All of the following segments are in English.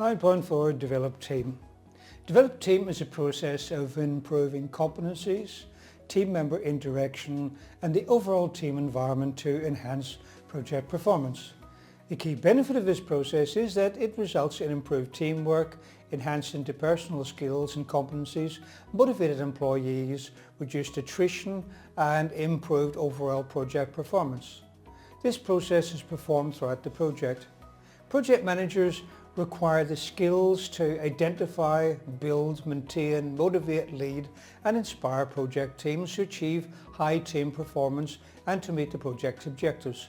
Point 4, develop team. Develop team is a process of improving competencies, team member interaction and the overall team environment to enhance project performance. The key benefit of this process is that it results in improved teamwork, enhanced interpersonal skills and competencies, motivated employees, reduced attrition and improved overall project performance. This process is performed throughout the project. Project managers require the skills to identify, build, maintain, motivate, lead and inspire project teams to achieve high team performance and to meet the project's objectives.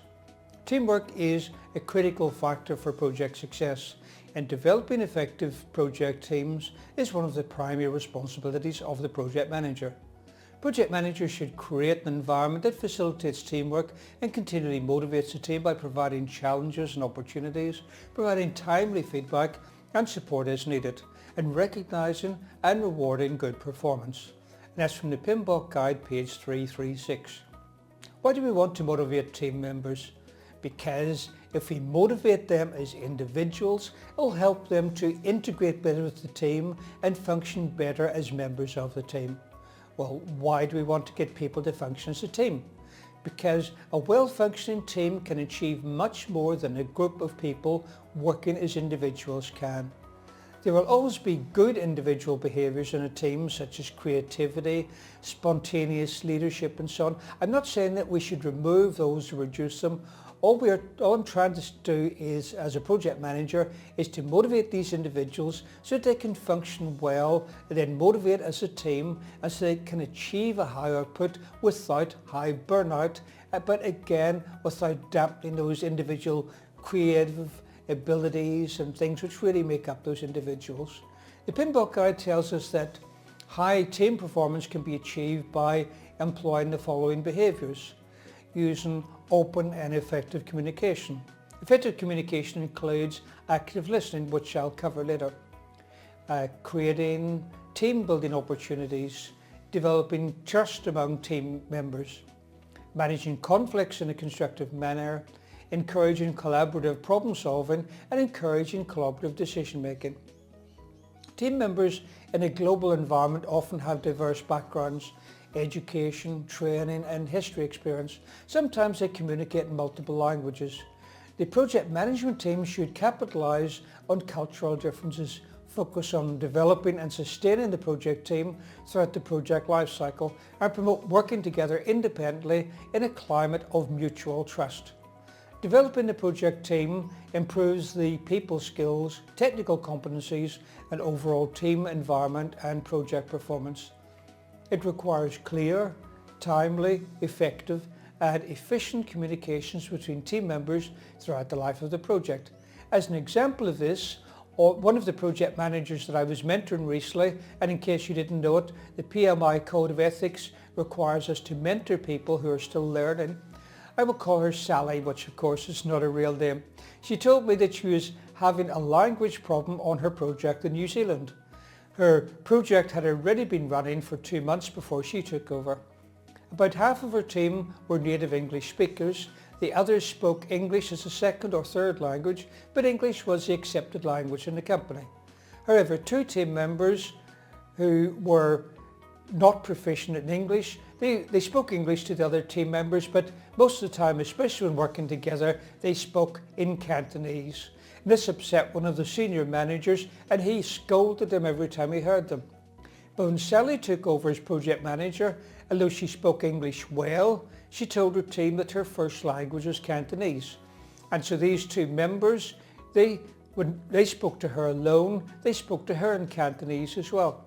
Teamwork is a critical factor for project success, and developing effective project teams is one of the primary responsibilities of the project manager. Project managers should create an environment that facilitates teamwork and continually motivates the team by providing challenges and opportunities, providing timely feedback and support as needed, and recognising and rewarding good performance. And that's from the PMBOK Guide, page 336. Why do we want to motivate team members? Because if we motivate them as individuals, it will help them to integrate better with the team and function better as members of the team. Well, why do we want to get people to function as a team? Because a well-functioning team can achieve much more than a group of people working as individuals can. There will always be good individual behaviours in a team, such as creativity, spontaneous leadership and so on. I'm not saying that we should remove those or reduce them. All I'm trying to do is, as a project manager, is to motivate these individuals so that they can function well and then motivate as a team and so they can achieve a high output without high burnout, but again without dampening those individual creative abilities and things which really make up those individuals. The PMBOK Guide tells us that high team performance can be achieved by employing the following behaviours. Using open and effective communication. Effective communication includes active listening, which I'll cover later. Creating team building opportunities, developing trust among team members, managing conflicts in a constructive manner, encouraging collaborative problem solving and encouraging collaborative decision making. Team members in a global environment often have diverse backgrounds, education, training and history experience. Sometimes they communicate in multiple languages. The project management team should capitalise on cultural differences, focus on developing and sustaining the project team throughout the project lifecycle and promote working together independently in a climate of mutual trust. Developing the project team improves the people skills, technical competencies and overall team environment and project performance. It requires clear, timely, effective and efficient communications between team members throughout the life of the project. As an example of this, one of the project managers that I was mentoring recently, and in case you didn't know it, the PMI Code of Ethics requires us to mentor people who are still learning. I will call her Sally, which of course is not a real name. She told me that she was having a language problem on her project in New Zealand. Her project had already been running for 2 months before she took over. About half of her team were native English speakers. The others spoke English as a second or third language, but English was the accepted language in the company. However, 2 team members who were not proficient in English, they spoke English to the other team members, but most of the time, especially when working together, they spoke in Cantonese. This upset one of the senior managers and he scolded them every time he heard them. But when Sally took over as project manager, although she spoke English well, she told her team that her first language was Cantonese. And so these 2 members, when they spoke to her alone, they spoke to her in Cantonese as well.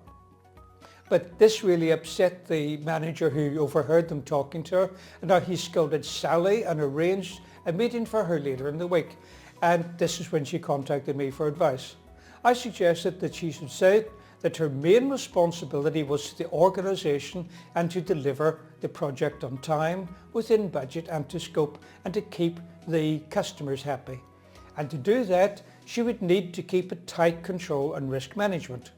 But this really upset the manager who overheard them talking to her, and now he scolded Sally and arranged a meeting for her later in the week. And this is when she contacted me for advice. I suggested that she should say that her main responsibility was to the organisation and to deliver the project on time, within budget and to scope, and to keep the customers happy. And to do that, she would need to keep a tight control on risk management.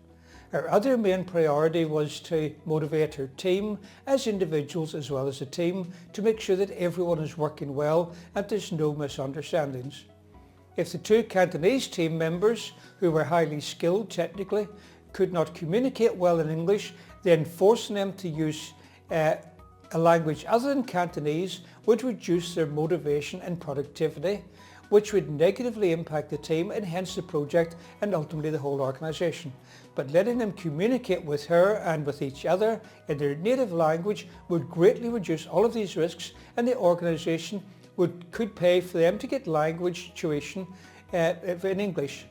Her other main priority was to motivate her team as individuals as well as a team to make sure that everyone is working well and there's no misunderstandings. If the two Cantonese team members, who were highly skilled technically, could not communicate well in English, then forcing them to use a language other than Cantonese would reduce their motivation and productivity, which would negatively impact the team and hence the project and ultimately the whole organisation. But letting them communicate with her and with each other in their native language would greatly reduce all of these risks, and the organisation could pay for them to get language tuition in English.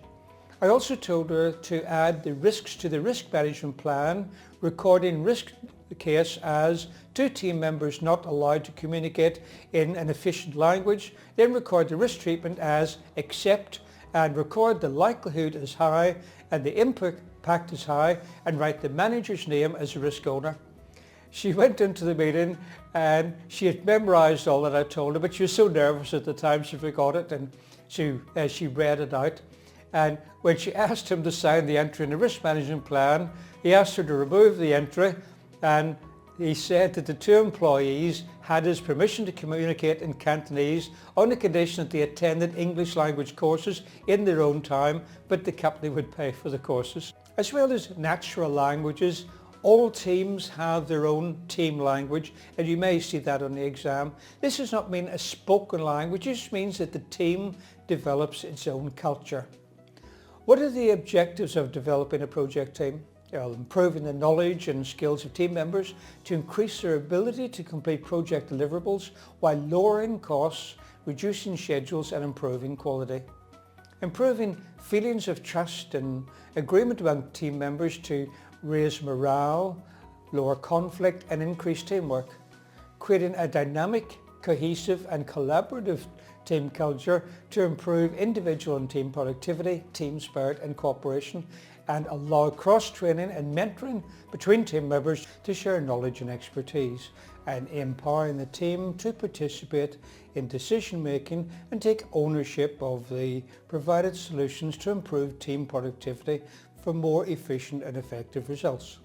I also told her to add the risks to the risk management plan, recording risk case as two team members not allowed to communicate in an efficient language, then record the risk treatment as accept and record the likelihood as high and the impact as high, and write the manager's name as a risk owner. She went into the meeting and she had memorised all that I told her, but she was so nervous at the time she forgot it, and she read it out. And when she asked him to sign the entry in the risk management plan, he asked her to remove the entry, and he said that the two employees had his permission to communicate in Cantonese on the condition that they attended English language courses in their own time, but the company would pay for the courses. As well as natural languages, all teams have their own team language, and you may see that on the exam. This does not mean a spoken language, it just means that the team develops its own culture. What are the objectives of developing a project team? Well, improving the knowledge and skills of team members to increase their ability to complete project deliverables while lowering costs, reducing schedules and improving quality. Improving feelings of trust and agreement among team members to raise morale, lower conflict and increase teamwork. Creating a dynamic, cohesive and collaborative team culture to improve individual and team productivity, team spirit and cooperation, and allow cross-training and mentoring between team members to share knowledge and expertise, and empowering the team to participate in decision making and take ownership of the provided solutions to improve team productivity for more efficient and effective results.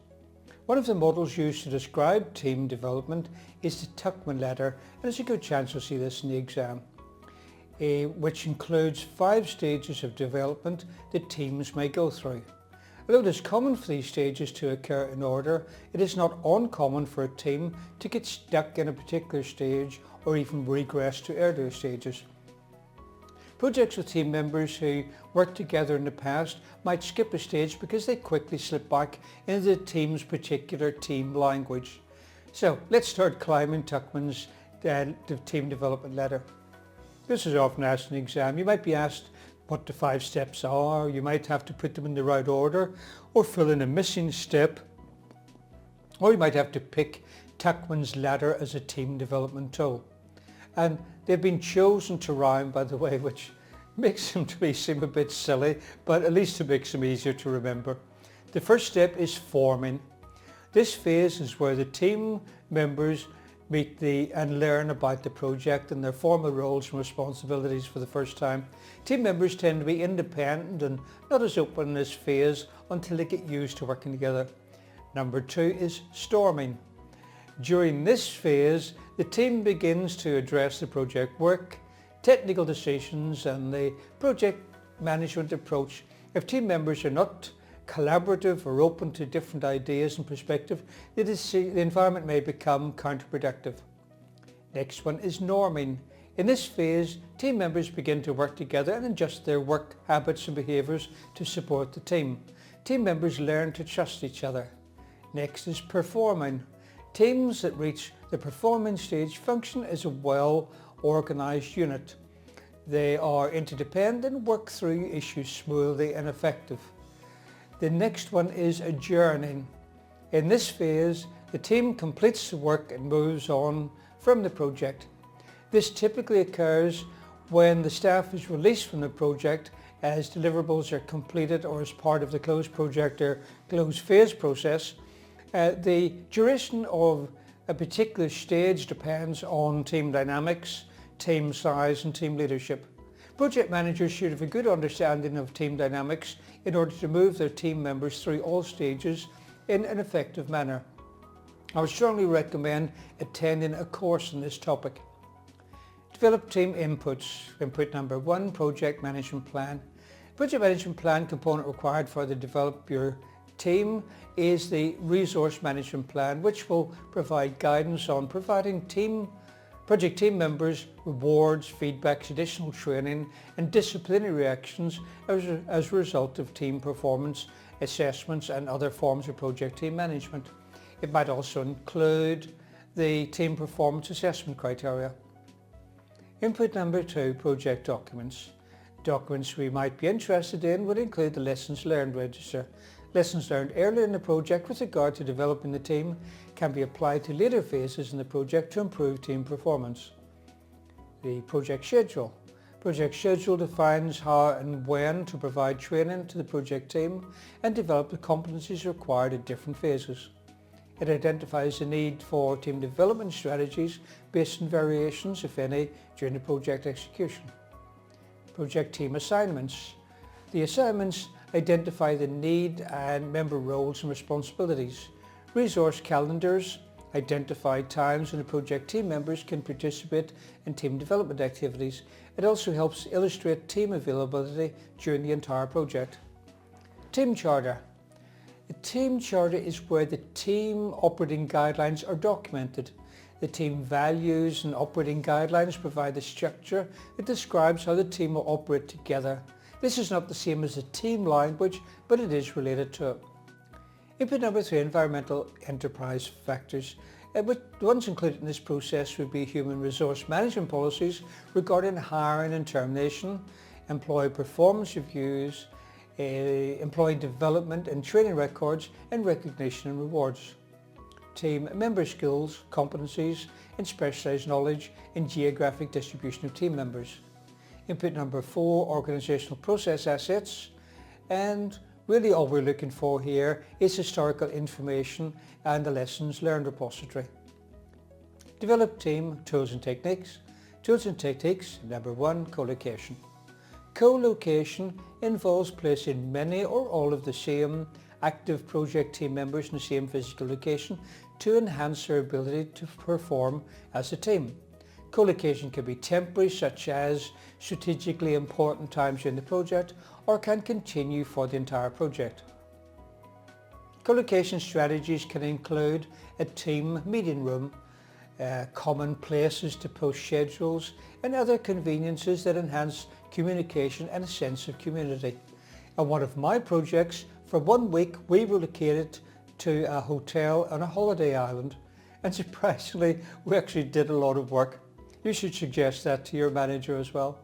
One of the models used to describe team development is the Tuckman letter, and there's a good chance you'll see this in the exam, which includes 5 stages of development that teams may go through. Although it is common for these stages to occur in order, it is not uncommon for a team to get stuck in a particular stage or even regress to earlier stages. Projects with team members who worked together in the past might skip a stage because they quickly slip back into the team's particular team language. So let's start climbing Tuckman's the team development ladder. This is often asked in the exam. You might be asked what the 5 steps are. You might have to put them in the right order or fill in a missing step, or you might have to pick Tuckman's ladder as a team development tool. And they've been chosen to rhyme, by the way, which makes them to me seem a bit silly, but at least it makes them easier to remember. The first step is forming. This phase is where the team members meet and learn about the project and their formal roles and responsibilities for the first time. Team members tend to be independent and not as open in this phase until they get used to working together. Number 2 is storming. During this phase, the team begins to address the project work, technical decisions and the project management approach. If team members are not collaborative or open to different ideas and perspective, the environment may become counterproductive. Next one is norming. In this phase, team members begin to work together and adjust their work habits and behaviours to support the team. Team members learn to trust each other. Next is performing. Teams that reach the performing stage function as a well-organised unit. They are interdependent and work through issues smoothly and effective. The next one is adjourning. In this phase, the team completes the work and moves on from the project. This typically occurs when the staff is released from the project as deliverables are completed or as part of the closed project or closed phase process. The duration of a particular stage depends on team dynamics, team size and team leadership. Project managers should have a good understanding of team dynamics in order to move their team members through all stages in an effective manner. I would strongly recommend attending a course on this topic. Develop team inputs. Input number 1, project management plan. Project management plan component required for the develop your team is the resource management plan, which will provide guidance on providing project team members rewards, feedbacks, additional training and disciplinary actions as a result of team performance assessments and other forms of project team management. It might also include the team performance assessment criteria. Input number 2, project documents. Documents we might be interested in would include the lessons learned register. Lessons learned earlier in the project with regard to developing the team can be applied to later phases in the project to improve team performance. The project schedule. Project schedule defines how and when to provide training to the project team and develop the competencies required at different phases. It identifies the need for team development strategies based on variations, if any, during the project execution. Project team assignments. The assignments identify the need and member roles and responsibilities. Resource calendars identify times when the project team members can participate in team development activities. It also helps illustrate team availability during the entire project. Team charter. A team charter is where the team operating guidelines are documented. The team values and operating guidelines provide the structure that describes how the team will operate together. This is not the same as the team language, but it is related to it. Input number 3, environmental enterprise factors. The ones included in this process would be human resource management policies regarding hiring and termination, employee performance reviews, employee development and training records, and recognition and rewards. Team member skills, competencies and specialised knowledge and geographic distribution of team members. Input number 4, organisational process assets, and really all we're looking for here is historical information and the lessons learned repository. Develop team tools and techniques. Tools and techniques, number 1, co-location. Co-location involves placing many or all of the same active project team members in the same physical location to enhance their ability to perform as a team. Co-location can be temporary, such as strategically important times during the project, or can continue for the entire project. Co-location strategies can include a team meeting room, common places to post schedules, and other conveniences that enhance communication and a sense of community. On one of my projects, for 1 week we relocated to a hotel on a holiday island, and surprisingly we actually did a lot of work. You should suggest that to your manager as well.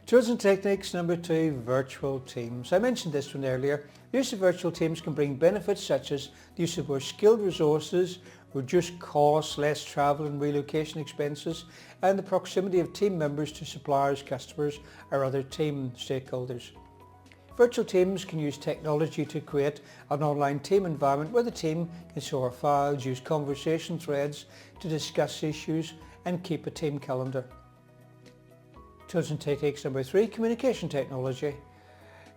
Tools and techniques, number 2, virtual teams. I mentioned this one earlier. The use of virtual teams can bring benefits such as the use of more skilled resources, reduced costs, less travel and relocation expenses, and the proximity of team members to suppliers, customers or other team stakeholders. Virtual teams can use technology to create an online team environment where the team can store files, use conversation threads to discuss issues and keep a team calendar. Tools and techniques, number 3, communication technology.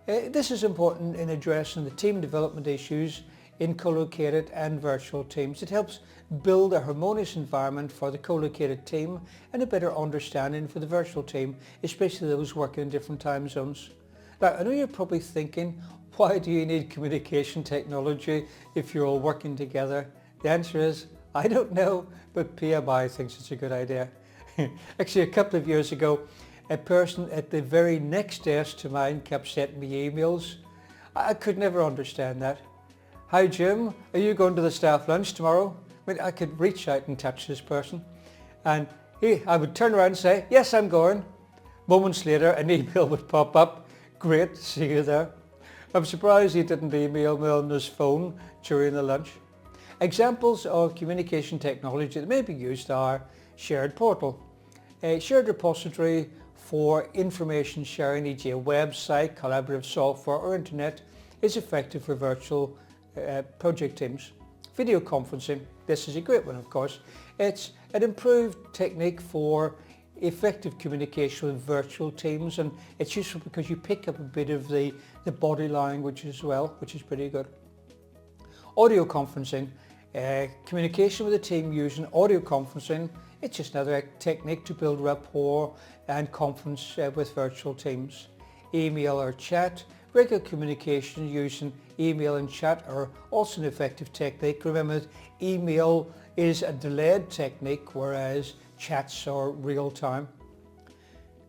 This is important in addressing the team development issues in co-located and virtual teams. It helps build a harmonious environment for the co-located team and a better understanding for the virtual team, especially those working in different time zones. Now, I know you're probably thinking, why do you need communication technology if you're all working together? The answer is, I don't know, but PMI thinks it's a good idea. Actually, a couple of years ago, a person at the very next desk to mine kept sending me emails. I could never understand that. Hi Jim, are you going to the staff lunch tomorrow? I mean, I could reach out and touch this person, and I would turn around and say, yes, I'm going. Moments later, an email would pop up. Great, see you there. I'm surprised he didn't email me on his phone during the lunch. Examples of communication technology that may be used are shared portal, a shared repository for information sharing, e.g. a website, collaborative software or internet, is effective for virtual project teams. Video conferencing, this is a great one of course. It's an improved technique for effective communication with virtual teams, and it's useful because you pick up a bit of the body language as well, which is pretty good. Audio conferencing, communication with a team using audio conferencing It's just another technique to build rapport and confidence with virtual teams. Email or chat. Regular communication using email and chat are also an effective technique. Remember that email is a delayed technique, whereas chats are real time.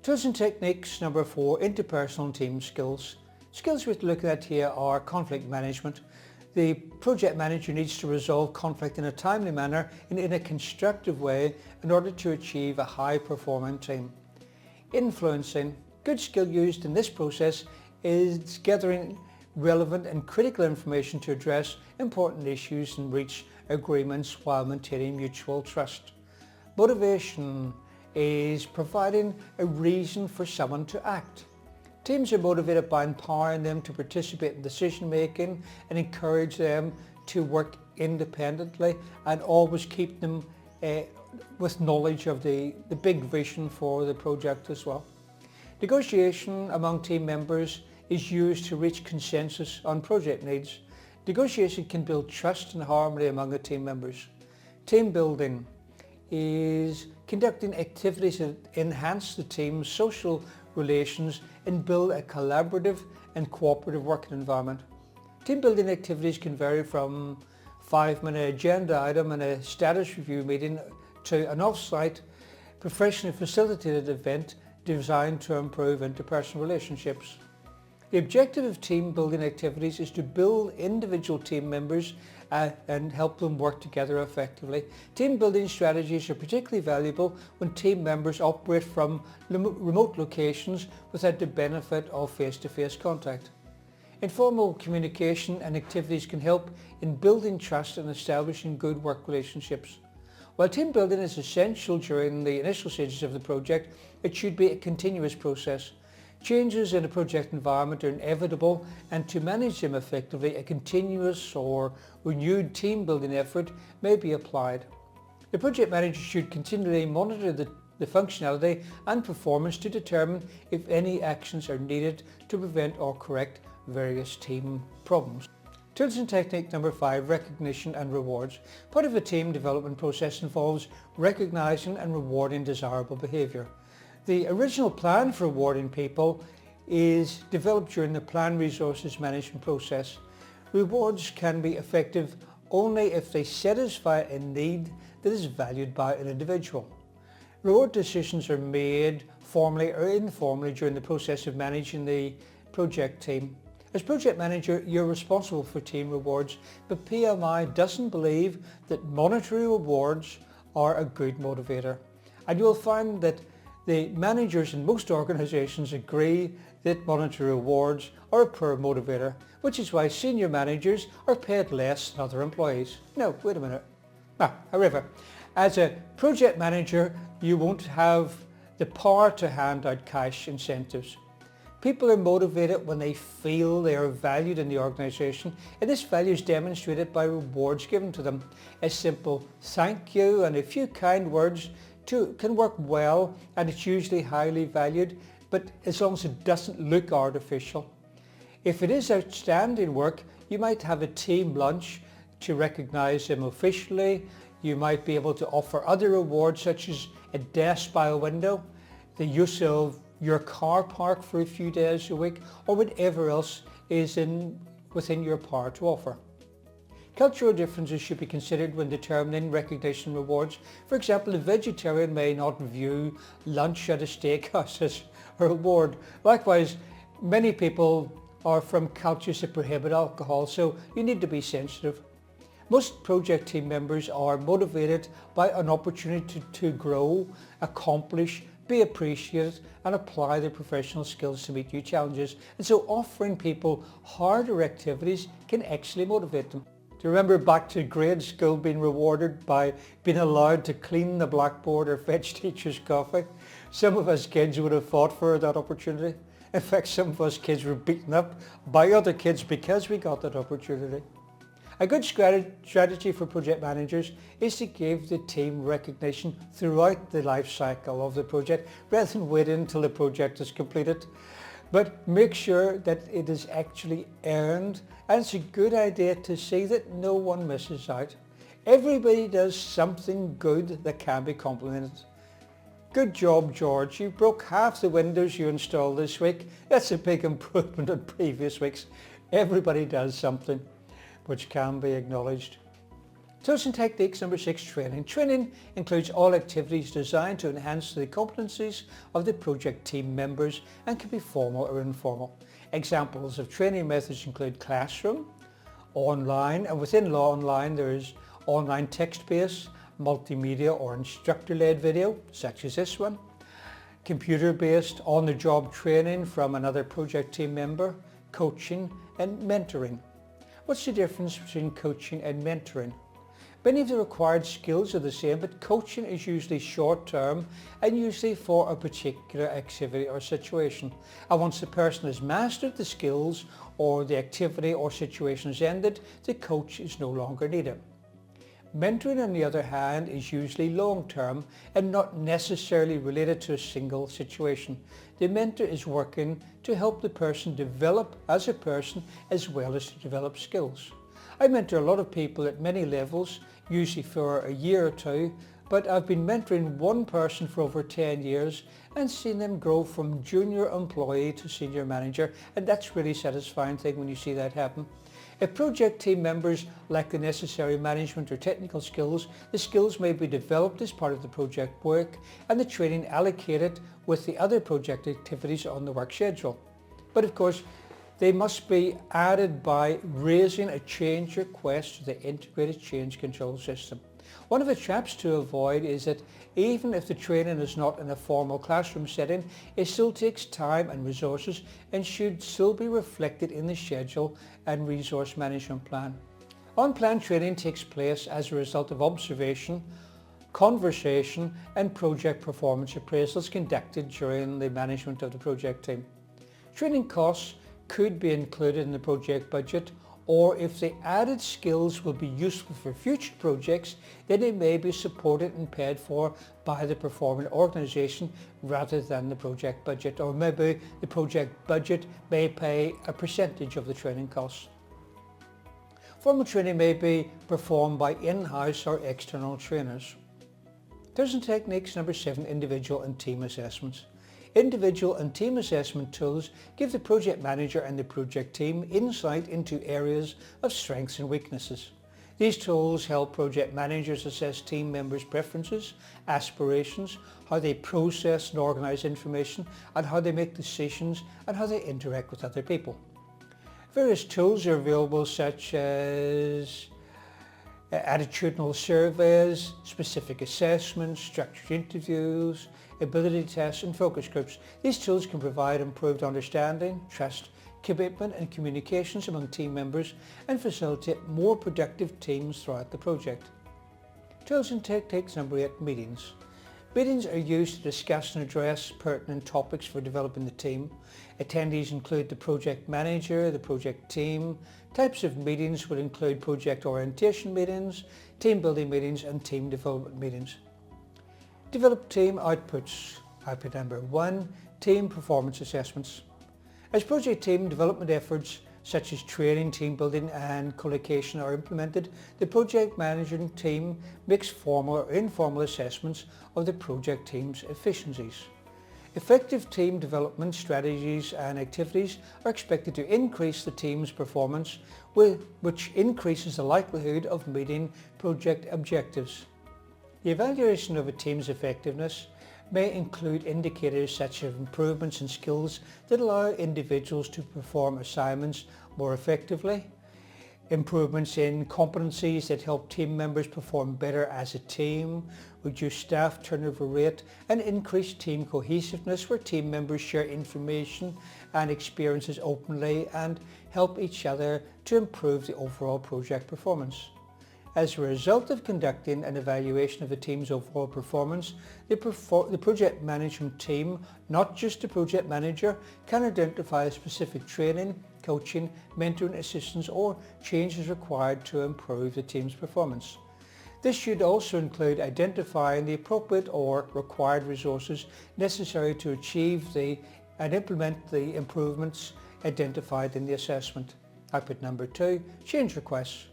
Tools and techniques number 4, interpersonal and team skills. Skills we're looking at here are conflict management. The project manager needs to resolve conflict in a timely manner and in a constructive way in order to achieve a high-performing team. Influencing. Good skill used in this process is gathering relevant and critical information to address important issues and reach agreements while maintaining mutual trust. Motivation is providing a reason for someone to act. Teams are motivated by empowering them to participate in decision making and encourage them to work independently and always keep them with knowledge of the big vision for the project as well. Negotiation among team members is used to reach consensus on project needs. Negotiation can build trust and harmony among the team members. Team building is conducting activities that enhance the team's social relations and build a collaborative and cooperative working environment. Team building activities can vary from a 5-minute agenda item and a status review meeting to an off-site, professionally facilitated event designed to improve interpersonal relationships. The objective of team building activities is to build individual team members and help them work together effectively. Team building strategies are particularly valuable when team members operate from remote locations without the benefit of face-to-face contact. Informal communication and activities can help in building trust and establishing good work relationships. While team building is essential during the initial stages of the project, it should be a continuous process. Changes in a project environment are inevitable, and to manage them effectively, a continuous or renewed team building effort may be applied. The project manager should continually monitor the functionality and performance to determine if any actions are needed to prevent or correct various team problems. Tools and technique number 5, recognition and rewards. Part of a team development process involves recognizing and rewarding desirable behaviour. The original plan for rewarding people is developed during the plan resources management process. Rewards can be effective only if they satisfy a need that is valued by an individual. Reward decisions are made formally or informally during the process of managing the project team. As project manager, you're responsible for team rewards, but PMI doesn't believe that monetary rewards are a good motivator. And you'll find that the managers in most organisations agree that monetary rewards are a poor motivator, which is why senior managers are paid less than other employees. No, wait a minute. However, as a project manager, you won't have the power to hand out cash incentives. People are motivated when they feel they are valued in the organisation, and this value is demonstrated by rewards given to them. A simple thank you and a few kind words can work well, and it's usually highly valued, but as long as it doesn't look artificial. If it is outstanding work, you might have a team lunch to recognise them officially. You might be able to offer other rewards such as a desk by a window, the use of your car park for a few days a week, or whatever else is within your power to offer. Cultural differences should be considered when determining recognition rewards. For example, a vegetarian may not view lunch at a steakhouse as a reward. Likewise, many people are from cultures that prohibit alcohol, so you need to be sensitive. Most project team members are motivated by an opportunity to grow, accomplish, be appreciated and apply their professional skills to meet new challenges. And so offering people harder activities can actually motivate them. Do you remember back to grade school being rewarded by being allowed to clean the blackboard or fetch teachers' coffee? Some of us kids would have fought for that opportunity. In fact, some of us kids were beaten up by other kids because we got that opportunity. A good strategy for project managers is to give the team recognition throughout the life cycle of the project rather than wait until the project is completed. But make sure that it is actually earned, and it's a good idea to see that no one misses out. Everybody does something good that can be complimented. Good job, George. You broke half the windows you installed this week. That's a big improvement on previous weeks. Everybody does something which can be acknowledged. Tools and techniques number 6, training. Training includes all activities designed to enhance the competencies of the project team members and can be formal or informal. Examples of training methods include classroom, online, and within online there is online text-based, multimedia or instructor-led video, such as this one, computer-based on-the-job training from another project team member, coaching and mentoring. What's the difference between coaching and mentoring? Many of the required skills are the same, but coaching is usually short-term and usually for a particular activity or situation. And once the person has mastered the skills or the activity or situation has ended, the coach is no longer needed. Mentoring, on the other hand, is usually long-term and not necessarily related to a single situation. The mentor is working to help the person develop as a person as well as to develop skills. I mentor a lot of people at many levels, usually for a year or two, but I've been mentoring one person for over 10 years and seen them grow from junior employee to senior manager, and that's really a satisfying thing when you see that happen. If project team members lack the necessary management or technical skills, the skills may be developed as part of the project work and the training allocated with the other project activities on the work schedule. But of course, they must be added by raising a change request to the integrated change control system. One of the traps to avoid is that even if the training is not in a formal classroom setting, it still takes time and resources and should still be reflected in the schedule and resource management plan. Unplanned training takes place as a result of observation, conversation and project performance appraisals conducted during the management of the project team. Training costs could be included in the project budget, or if the added skills will be useful for future projects, then they may be supported and paid for by the performing organisation rather than the project budget, or maybe the project budget may pay a percentage of the training costs. Formal training may be performed by in-house or external trainers. Tools and techniques number 7, individual and team assessments. Individual and team assessment tools give the project manager and the project team insight into areas of strengths and weaknesses. These tools help project managers assess team members' preferences, aspirations, how they process and organise information, and how they make decisions and how they interact with other people. Various tools are available, such as attitudinal surveys, specific assessments, structured interviews, ability tests and focus groups. These tools can provide improved understanding, trust, commitment and communications among team members and facilitate more productive teams throughout the project. Tools and techniques number 8, meetings. Meetings are used to discuss and address pertinent topics for developing the team. Attendees include the project manager, the project team. Types of meetings would include project orientation meetings, team building meetings and team development meetings. Develop team outputs. Output number 1, team performance assessments. As project team development efforts such as training, team building and co-location are implemented, the project management team makes formal or informal assessments of the project team's efficiencies. Effective team development strategies and activities are expected to increase the team's performance, which increases the likelihood of meeting project objectives. The evaluation of a team's effectiveness may include indicators such as improvements in skills that allow individuals to perform assignments more effectively, improvements in competencies that help team members perform better as a team, reduce staff turnover rate, and increase team cohesiveness where team members share information and experiences openly and help each other to improve the overall project performance. As a result of conducting an evaluation of a team's overall performance, the project management team, not just the project manager, can identify specific training, coaching, mentoring assistance or changes required to improve the team's performance. This should also include identifying the appropriate or required resources necessary to achieve and implement the improvements identified in the assessment. Output number 2, change requests.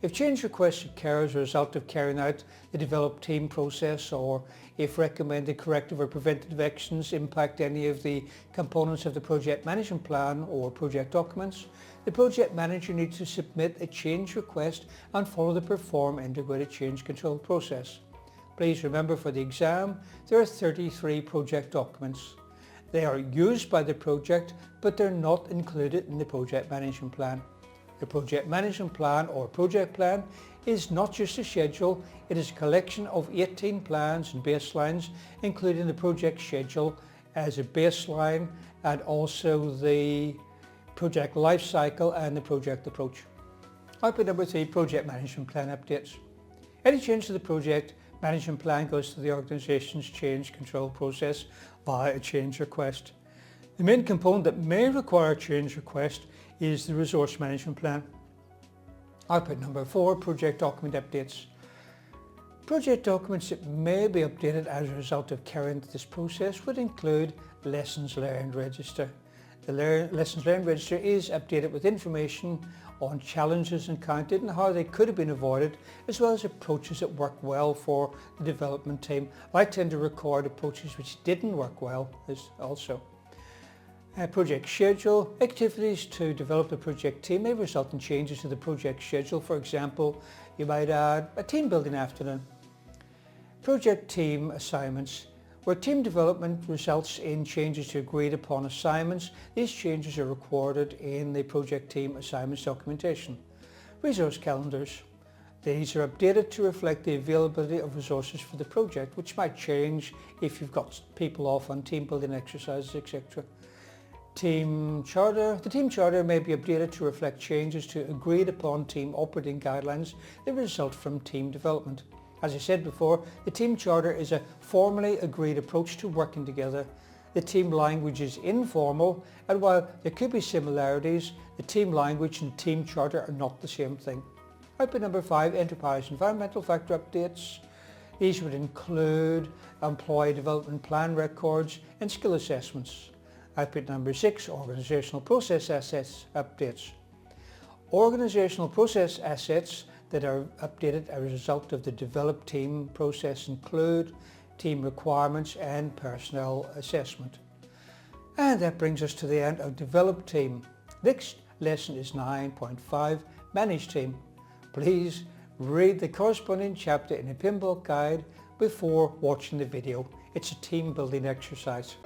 If change requests occur as a result of carrying out the developed team process, or if recommended corrective or preventative actions impact any of the components of the project management plan or project documents, the project manager needs to submit a change request and follow the Perform integrated change control process. Please remember, for the exam, there are 33 project documents. They are used by the project, but they're not included in the project management plan. The project management plan or project plan is not just a schedule, it is a collection of 18 plans and baselines, including the project schedule as a baseline, and also the project life cycle and the project approach. Output number 3, project management plan updates. Any change to the project management plan goes to the organisation's change control process via a change request. The main component that may require a change request is the resource management plan. Output number 4, project document updates. Project documents that may be updated as a result of carrying out this process would include Lessons Learned Register. The Lessons Learned Register is updated with information on challenges encountered and how they could have been avoided, as well as approaches that work well for the development team. I tend to record approaches which didn't work well also. Project schedule. Activities to develop the project team may result in changes to the project schedule. For example, you might add a team building afternoon. Project team assignments. Where team development results in changes to agreed upon assignments, these changes are recorded in the project team assignments documentation. Resource calendars. These are updated to reflect the availability of resources for the project, which might change if you've got people off on team building exercises, etc. Team charter. The team charter may be updated to reflect changes to agreed upon team operating guidelines that result from team development. As I said before, the team charter is a formally agreed approach to working together. The team language is informal, and while there could be similarities, the team language and team charter are not the same thing. Output number 5, enterprise environmental factor updates. These would include employee development plan records and skill assessments. Output number 6, organisational process assets updates. Organisational process assets that are updated as a result of the developed team process include team requirements and personnel assessment. And that brings us to the end of developed team. Next lesson is 9.5, manage team. Please read the corresponding chapter in the PMBOK guide before watching the video. It's a team building exercise.